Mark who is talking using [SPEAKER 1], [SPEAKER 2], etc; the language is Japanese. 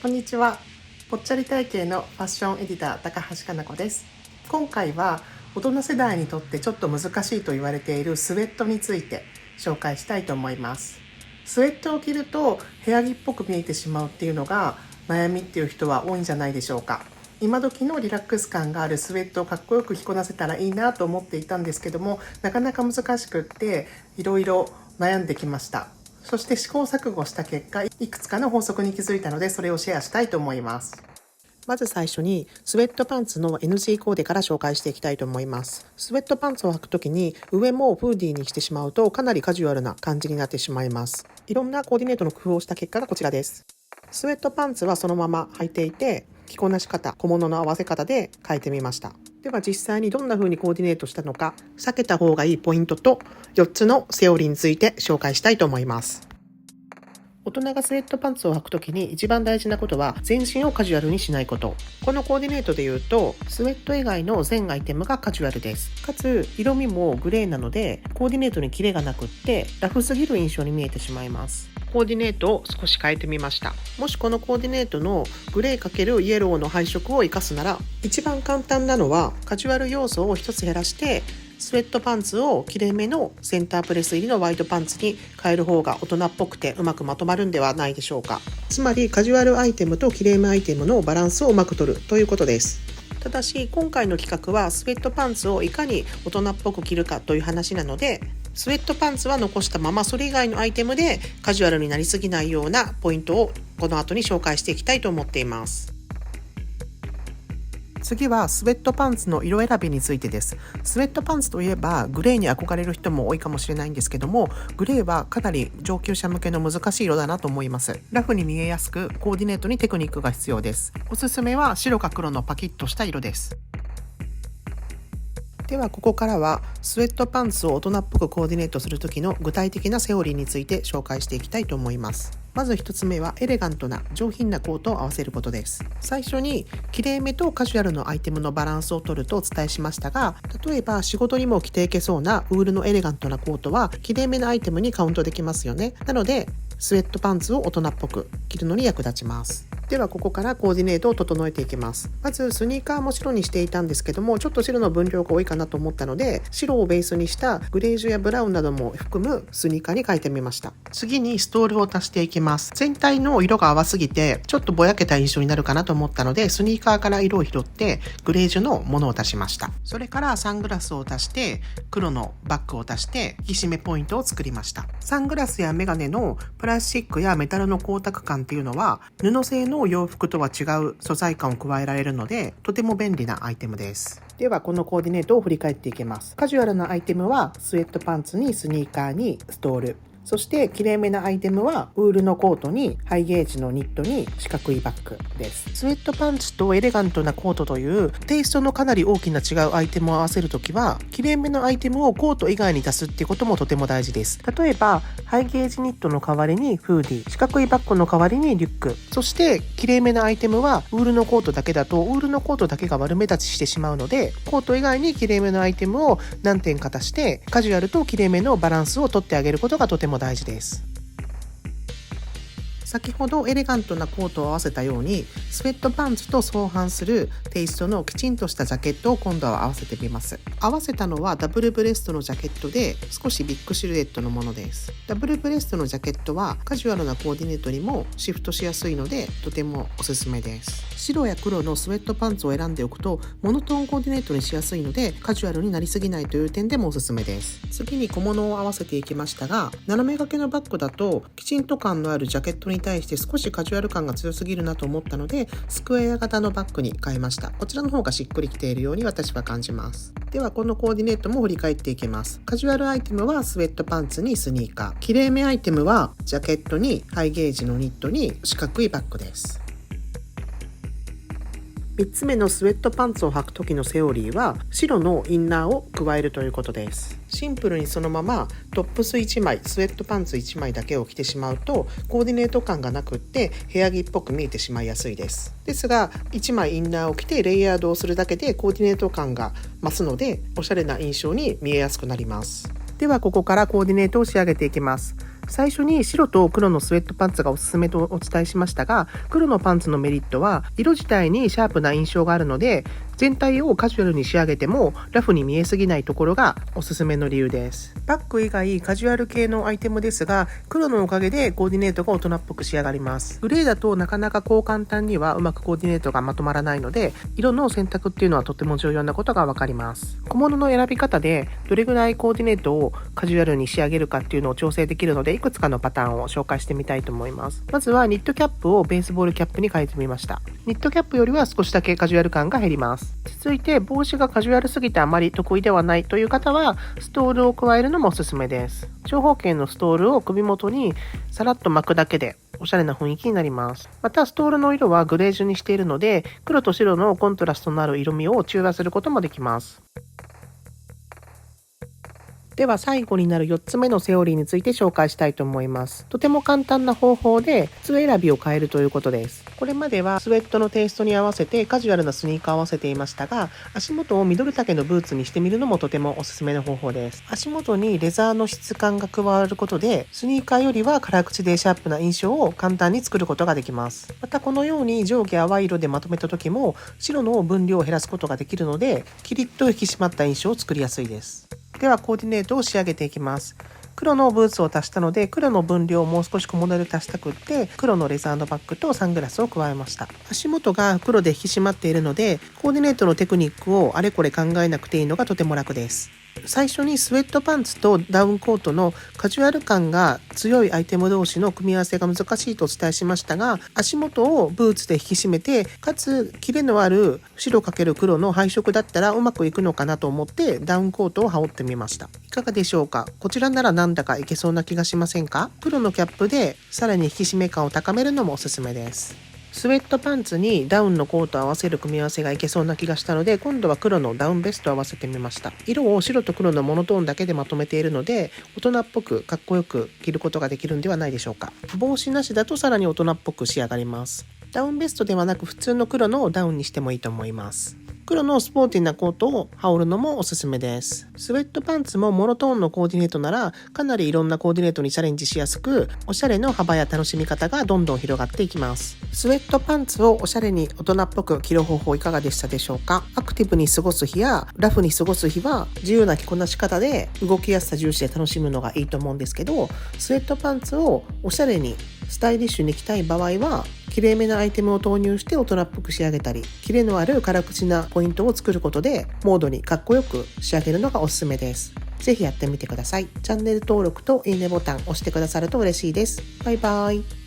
[SPEAKER 1] こんにちは。ぽっちゃり体型のファッションエディター高橋かな子です。今回は大人世代にとってちょっと難しいと言われているスウェットについて紹介したいと思います。スウェットを着ると部屋着っぽく見えてしまうっていうのが悩みっていう人は多いんじゃないでしょうか。今時のリラックス感があるスウェットをかっこよく着こなせたらいいなと思っていたんですけども、なかなか難しくっていろいろ悩んできました。そして試行錯誤した結果、いくつかの法則に気づいたので、それをシェアしたいと思います。まず最初にスウェットパンツの NG コーデから紹介していきたいと思います。スウェットパンツを履くときに上もフーディーにしてしまうとかなりカジュアルな感じになってしまいます。いろんなコーディネートの工夫をした結果がこちらです。スウェットパンツはそのまま履いていて、着こなし方、小物の合わせ方で変えてみました。では実際にどんな風にコーディネートしたのか、避けた方がいいポイントと4つのセオリーについて紹介したいと思います。大人がスウェットパンツを履くときに一番大事なことは全身をカジュアルにしないこと。このコーディネートで言うとスウェット以外の全アイテムがカジュアルです。かつ色味もグレーなのでコーディネートにキレがなくってラフすぎる印象に見えてしまいます。コーディネートを少し変えてみました。もしこのコーディネートのグレー×イエローの配色を活かすなら、一番簡単なのはカジュアル要素を一つ減らしてスウェットパンツをきれいめのセンタープレス入りのワイドパンツに変える方が大人っぽくてうまくまとまるんではないでしょうか。つまりカジュアルアイテムときれいめアイテムのバランスをうまく取るということです。ただし今回の企画はスウェットパンツをいかに大人っぽく着るかという話なので、スウェットパンツは残したままそれ以外のアイテムでカジュアルになりすぎないようなポイントをこの後に紹介していきたいと思っています。次はスウェットパンツの色選びについてです。スウェットパンツといえばグレーに憧れる人も多いかもしれないんですけども、グレーはかなり上級者向けの難しい色だなと思います。ラフに見えやすくコーディネートにテクニックが必要です。おすすめは白か黒のパキッとした色です。ではここからはスウェットパンツを大人っぽくコーディネートする時の具体的なセオリーについて紹介していきたいと思います。まず一つ目はエレガントな上品なコートを合わせることです。最初にきれいめとカジュアルのアイテムのバランスを取るとお伝えしましたが、例えば仕事にも着ていけそうなウールのエレガントなコートはきれいめなアイテムにカウントできますよね。なのでスウェットパンツを大人っぽく着るのに役立ちます。ではここからコーディネートを整えていきます。まずスニーカーも白にしていたんですけども、ちょっと白の分量が多いかなと思ったので白をベースにしたグレージュやブラウンなども含むスニーカーに変えてみました。次にストールを足していきます。全体の色が淡すぎてちょっとぼやけた印象になるかなと思ったので、スニーカーから色を拾ってグレージュのものを足しました。それからサングラスを足して黒のバッグを足して引き締めポイントを作りました。サングラスやメガネのプラスチックやメタルの光沢感っていうのは布製の洋服とは違う素材感を加えられるのでとても便利なアイテムです。ではこのコーディネートを振り返っていきます。カジュアルなアイテムはスウェットパンツにスニーカーにストール、そしてきれいめなアイテムはウールのコートにハイゲージのニットに四角いバッグです。スウェットパンツとエレガントなコートというテイストのかなり大きな違うアイテムを合わせるときは、きれいめのアイテムをコート以外に足すっていうこともとても大事です。例えばハイゲージニットの代わりにフーディー、四角いバッグの代わりにリュック、そしてきれいめなアイテムはウールのコートだけだとウールのコートだけが悪目立ちしてしまうので、コート以外にきれいめのアイテムを何点か足してカジュアルときれいめのバランスをとってあげることがとても大事です。先ほどエレガントなコートを合わせたようにスウェットパンツと相反するテイストのきちんとしたジャケットを今度は合わせてみます。合わせたのはダブルブレストのジャケットで少しビッグシルエットのものです。ダブルブレストのジャケットはカジュアルなコーディネートにもシフトしやすいのでとてもおすすめです。白や黒のスウェットパンツを選んでおくとモノトーンコーディネートにしやすいのでカジュアルになりすぎないという点でもおすすめです。次に小物を合わせていきましたが、斜め掛けのバッグだときちんと感のあるジャケットに対して少しカジュアル感が強すぎるなと思ったのでスクエア型のバッグに変えました。こちらの方がしっくりきているように私は感じます。ではこのコーディネートも振り返っていきます。カジュアルアイテムはスウェットパンツにスニーカー、きれいめアイテムはジャケットにハイゲージのニットに四角いバッグです。3つ目のスウェットパンツを履く時のセオリーは白のインナーを加えるということです。シンプルにそのままトップス1枚、スウェットパンツ1枚だけを着てしまうとコーディネート感がなくって部屋着っぽく見えてしまいやすいです。ですが1枚インナーを着てレイヤードをするだけでコーディネート感が増すのでおしゃれな印象に見えやすくなります。ではここからコーディネートを仕上げていきます。最初に白と黒のスウェットパンツがおすすめとお伝えしましたが、黒のパンツのメリットは色自体にシャープな印象があるので、全体をカジュアルに仕上げてもラフに見えすぎないところがおすすめの理由です。バッグ以外カジュアル系のアイテムですが、黒のおかげでコーディネートが大人っぽく仕上がります。グレーだとなかなかこう簡単にはうまくコーディネートがまとまらないので、色の選択っていうのはとても重要なことがわかります。小物の選び方でどれぐらいコーディネートをカジュアルに仕上げるかっていうのを調整できるので、いくつかのパターンを紹介してみたいと思います。まずはニットキャップをベースボールキャップに変えてみました。ニットキャップよりは少しだけカジュアル感が減ります。続いて帽子がカジュアルすぎてあまり得意ではないという方はストールを加えるのもおすすめです。長方形のストールを首元にさらっと巻くだけでおしゃれな雰囲気になります。またストールの色はグレージュにしているので、黒と白のコントラストのある色味を中和することもできます。では最後になる4つ目のセオリーについて紹介したいと思います。とても簡単な方法で靴選びを変えるということです。これまではスウェットのテイストに合わせてカジュアルなスニーカーを合わせていましたが、足元をミドル丈のブーツにしてみるのもとてもおすすめの方法です。足元にレザーの質感が加わることで、スニーカーよりは辛口でシャープな印象を簡単に作ることができます。またこのように上下淡い色でまとめた時も白の分量を減らすことができるので、キリッと引き締まった印象を作りやすいです。ではコーディネートを仕上げていきます。黒のブーツを足したので、黒の分量をもう少し小物で足したくって、黒のレザーのバッグとサングラスを加えました。足元が黒で引き締まっているので、コーディネートのテクニックをあれこれ考えなくていいのがとても楽です。最初にスウェットパンツとダウンコートのカジュアル感が強いアイテム同士の組み合わせが難しいとお伝えしましたが、足元をブーツで引き締めて、かつキレのある白×黒の配色だったらうまくいくのかなと思ってダウンコートを羽織ってみました。いかがでしょうか？こちらならなんだかいけそうな気がしませんか？黒のキャップでさらに引き締め感を高めるのもおすすめです。スウェットパンツにダウンのコートを合わせる組み合わせがいけそうな気がしたので、今度は黒のダウンベストを合わせてみました。色を白と黒のモノトーンだけでまとめているので、大人っぽくかっこよく着ることができるんではないでしょうか。帽子なしだとさらに大人っぽく仕上がります。ダウンベストではなく普通の黒のダウンにしてもいいと思います。黒のスポーティーなコートを羽織るのもおすすめです。スウェットパンツもモノトーンのコーディネートならかなりいろんなコーディネートにチャレンジしやすく、おしゃれの幅や楽しみ方がどんどん広がっていきます。スウェットパンツをおしゃれに大人っぽく着る方法いかがでしたでしょうか？アクティブに過ごす日やラフに過ごす日は自由な着こなし方で動きやすさ重視で楽しむのがいいと思うんですけど、スウェットパンツをおしゃれにスタイリッシュに着たい場合はきれいめなアイテムを投入して大人っぽく仕上げたり、キレのある辛口なポイントを作ることでモードにかっこよく仕上げるのがおすすめです。ぜひやってみてください。チャンネル登録といいねボタン押してくださると嬉しいです。バイバイ。